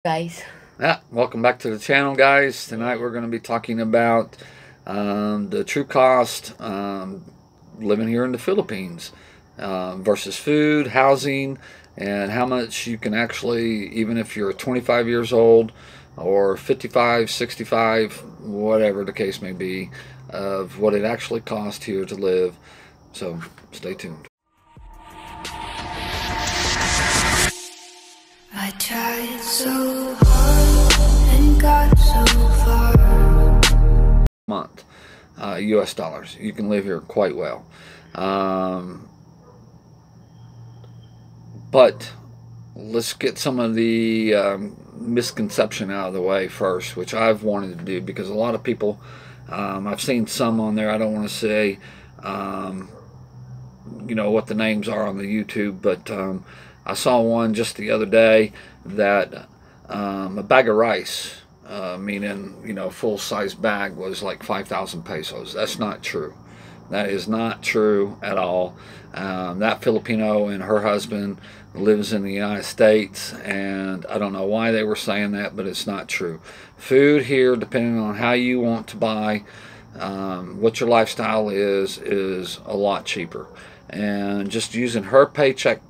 Guys. Yeah, welcome back to the channel, guys. Tonight we're going to be talking about the true cost living here in the Philippines versus food, housing, and how much you can actually, even if you're 25 years old or 55, 65, whatever the case may be, of what it actually costs here to live. So stay tuned. I tried so hard and got so far. Month, U.S. dollars. You can live here quite well. But let's get some of the misconception out of the way first, which I've wanted to do because a lot of people, I've seen some on there. I don't want to say, what the names are on the YouTube, but I saw one just the other day that a bag of rice, meaning full size bag, was like 5,000 pesos. That's not true. That is not true at all. That Filipino and her husband lives in the United States, and I don't know why they were saying that, but it's not true. Food here, depending on how you want to buy, what your lifestyle is a lot cheaper. And just using her paycheck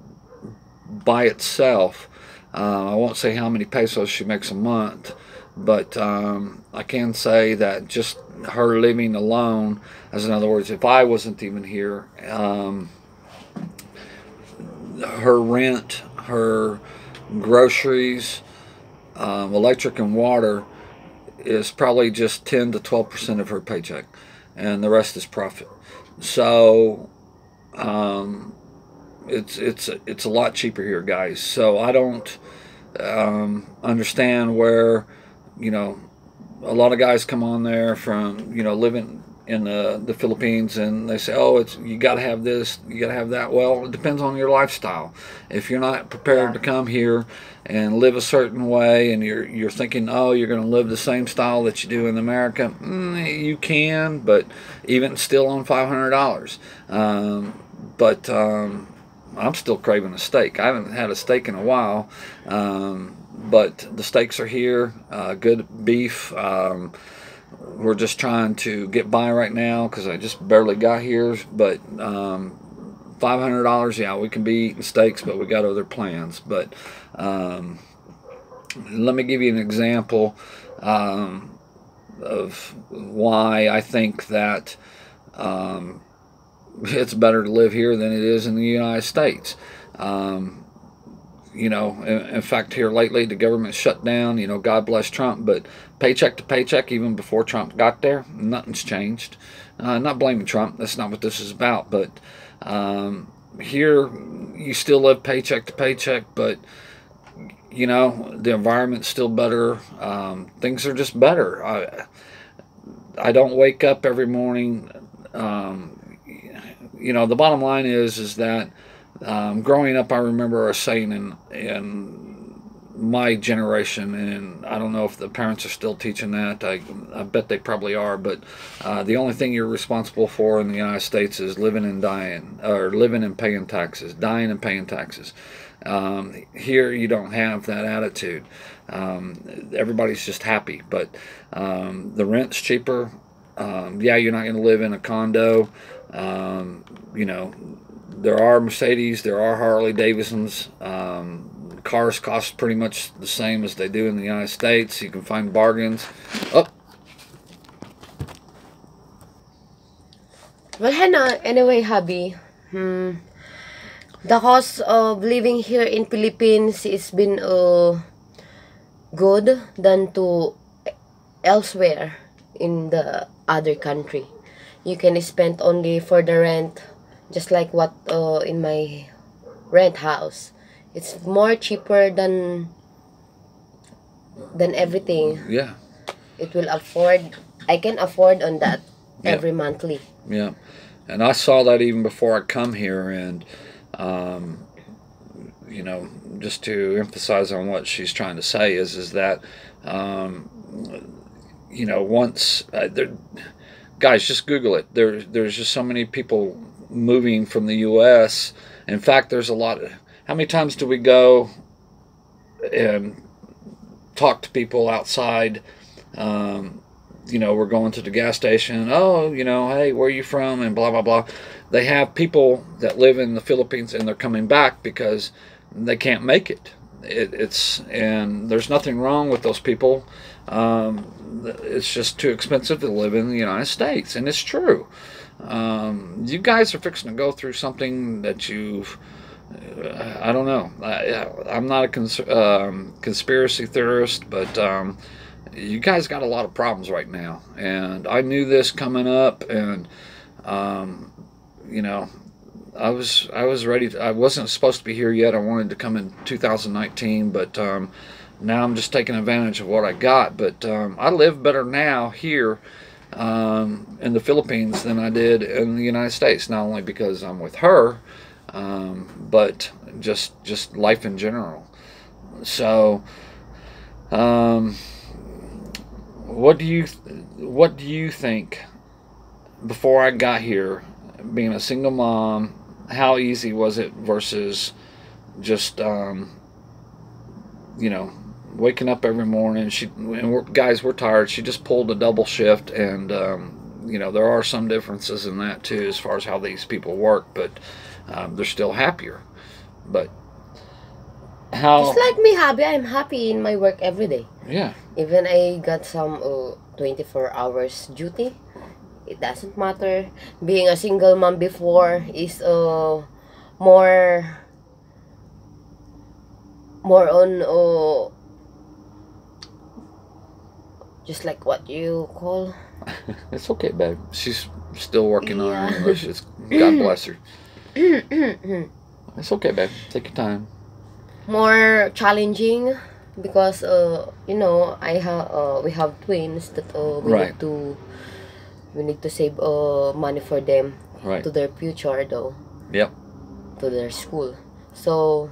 by itself, I won't say how many pesos she makes a month, but I can say that just her living alone, as in other words, if I wasn't even here, her rent, her groceries, electric and water is probably just 10 to 12% of her paycheck, and the rest is profit. So it's a lot cheaper here, guys. So I don't understand where a lot of guys come on there from living in the Philippines, and they say, oh, it's you got to have this, you got to have that. Well, it depends on your lifestyle. If you're not prepared to come here and live a certain way, and you're thinking, oh, you're going to live the same style that you do in America, you can, but even still on $500. But I'm still craving a steak. I haven't had a steak in a while, but the steaks are here. Good beef. We're just trying to get by right now because I just barely got here. But $500, yeah, we can be eating steaks, but we got other plans. But let me give you an example of why I think that it's better to live here than it is in the United States. In fact, here lately, the government shut down. God bless Trump, but paycheck to paycheck, even before Trump got there, nothing's changed. Not blaming Trump. That's not what this is about. But here, you still live paycheck to paycheck, but the environment's still better. Things are just better. I don't wake up every morning. The bottom line is that growing up, I remember a saying in my generation, and I don't know if the parents are still teaching that. I bet they probably are, but the only thing you're responsible for in the United States is living and dying, or living and paying taxes, dying and paying taxes. Here, you don't have that attitude. Everybody's just happy, but the rent's cheaper. Yeah, you're not going to live in a condo. There are Mercedes, there are Harley Davidsons. Cars cost pretty much the same as they do in the United States. You can find bargains. Oh. Well, anyway, hubby, the cost of living here in Philippines is been good than to elsewhere in the other country. You can spend only for the rent, just like what in my rent house. It's more cheaper than everything. Yeah. It will afford. I can afford on that Yeah. every monthly. Yeah. And I saw that even before I come here, and just to emphasize on what she's trying to say is that once guys, just Google it. There's just so many people moving from the U.S. In fact, there's a lot. How many times do we go and talk to people outside. We're going to the gas station. Oh, hey, where are you from? And blah, blah, blah. They have people that live in the Philippines and they're coming back because they can't make it. And there's nothing wrong with those people. It's just too expensive to live in the United States. And it's true. You guys are fixing to go through something that I don't know. I'm not a conspiracy theorist, but you guys got a lot of problems right now, and I knew this coming up, and I was ready. I wasn't supposed to be here yet. I wanted to come in 2019, but now I'm just taking advantage of what I got. But I live better now here in the Philippines than I did in the United States. Not only because I'm with her, but just life in general. So. What do you think, before I got here, being a single mom, how easy was it versus just waking up every morning? Guys, we're tired. She just pulled a double shift, and there are some differences in that too as far as how these people work, but they're still happier. But how? Just like me, happy. I'm happy in my work every day. Yeah. Even I got some 24 hours duty, it doesn't matter. Being a single mom before is more on just like what you call. It's okay, babe. She's still working on her English. God bless her. It's okay, babe. Take your time. More challenging because we have twins that Right. we need to save money for them, Right. to their future though. Yep. To their school. So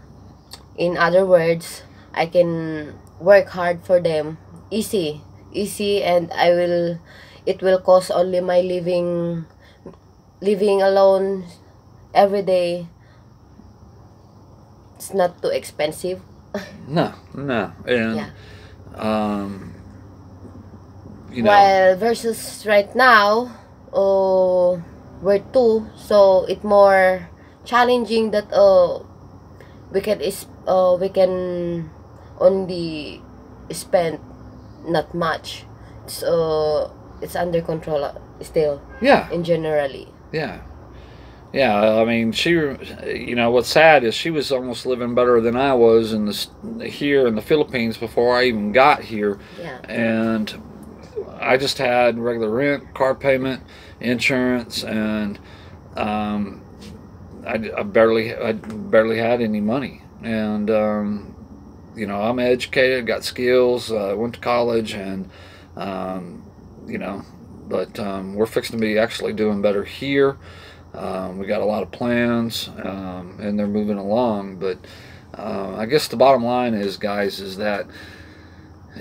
in other words, I can work hard for them easy, and it will cost only my living alone every day. It's not too expensive. No. And Yeah. you know, While versus right now, we're two, so it's more challenging that we can only spend not much. It's under control still. yeah. In generally. Yeah. I mean, what's sad is she was almost living better than I was here in the Philippines before I even got here. Yeah. And I just had regular rent, car payment, insurance, and I barely had any money. And I'm educated, got skills, went to college, and but we're fixing to be actually doing better here. We got a lot of plans, and they're moving along. But I guess the bottom line is, guys, is that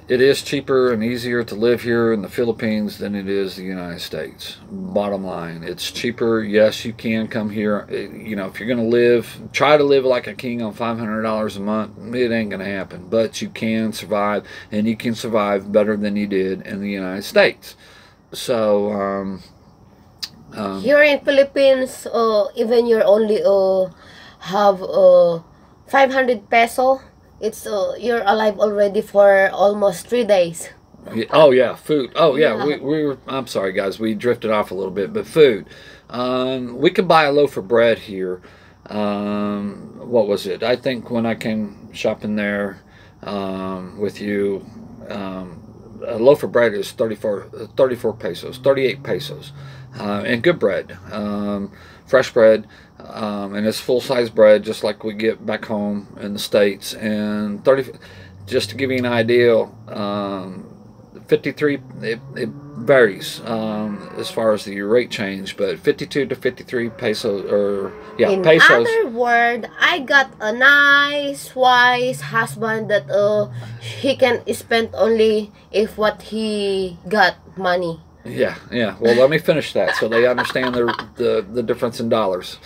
it is cheaper and easier to live here in the Philippines than it is the United States. Bottom line, it's cheaper. Yes, you can come here. If you're going to try to live like a king on $500 a month, it ain't going to happen. But you can survive, and you can survive better than you did in the United States. So, here in Philippines, even you're only have 500 peso, it's you're alive already for almost 3 days. Oh yeah, food. Oh yeah, Yeah. we were. I'm sorry, guys. We drifted off a little bit, but food. We could buy a loaf of bread here. What was it? I think when I came shopping there with you, a loaf of bread is 34 pesos, 38 pesos, and good bread, fresh bread. And it's full-size bread, just like we get back home in the States. And just to give you an idea, 53, it varies as far as the rate change, but 52 to 53 pesos, In pesos. other word, I got a nice, wise husband that he can spend only if what he got money. Yeah. Well, let me finish that so they understand the difference in dollars.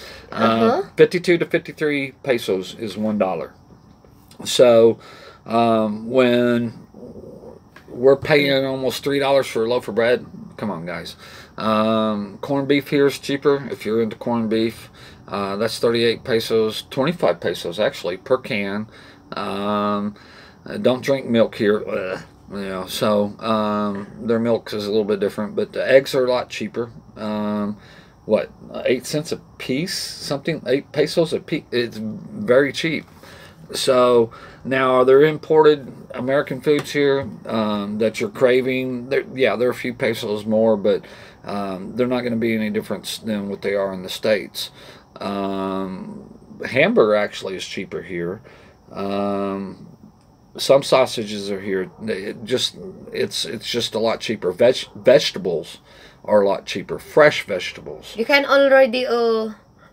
52 to 53 pesos is $1. So when we're paying almost $3 for a loaf of bread. Come on, guys. Corned beef here is cheaper if you're into corned beef. That's 38 pesos, 25 pesos actually per can. Don't drink milk here. You know, so their milk is a little bit different, but the eggs are a lot cheaper. What, 8 cents a piece? Something, 8 pesos a piece. It's very cheap. So now, are there imported American foods here that you're craving? Yeah, they're a few pesos more, but they're not going to be any difference than what they are in the States. Hamburger actually is cheaper here. Some sausages are here. It's just a lot cheaper. Vegetables are a lot cheaper. Fresh vegetables. You can already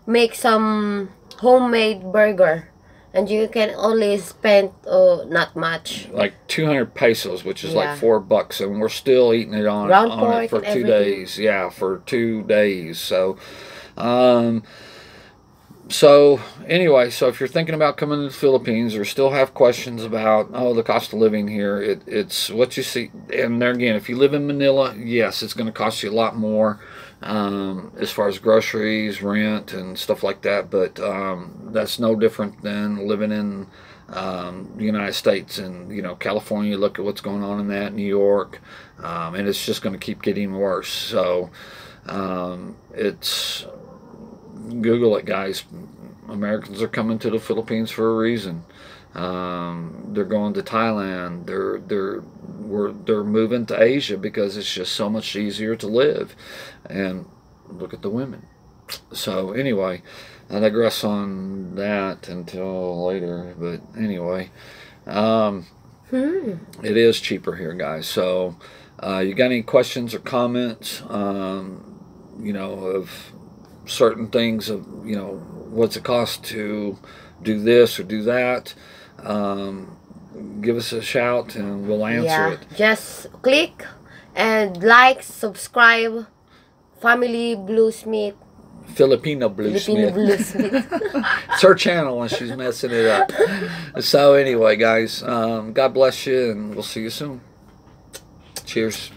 make some homemade burger. And you can only spend not much. Like 200 pesos, which is like $4, and we're still eating it on it for 2 days. Yeah, for 2 days. So, anyway, so if you're thinking about coming to the Philippines or still have questions about the cost of living here, it's what you see. And there again, if you live in Manila, yes, it's going to cost you a lot more. As far as groceries, rent, and stuff like that, but that's no different than living in the United States. And California, look at what's going on in that, New York, and it's just going to keep getting worse. So it's, Google it, guys. Americans are coming to the Philippines for a reason. They're going to Thailand. They're moving to Asia because it's just so much easier to live. And look at the women. So anyway, I digress on that until later. But anyway, it is cheaper here, guys. So you got any questions or comments? Of certain things of what's it cost to do this or do that? Give us a shout and we'll answer it. Just click and like, subscribe. Family Bluesmith. Filipina Bluesmith. It's her channel and she's messing it up. So anyway, guys, God bless you and we'll see you soon. Cheers.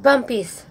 Bumpies.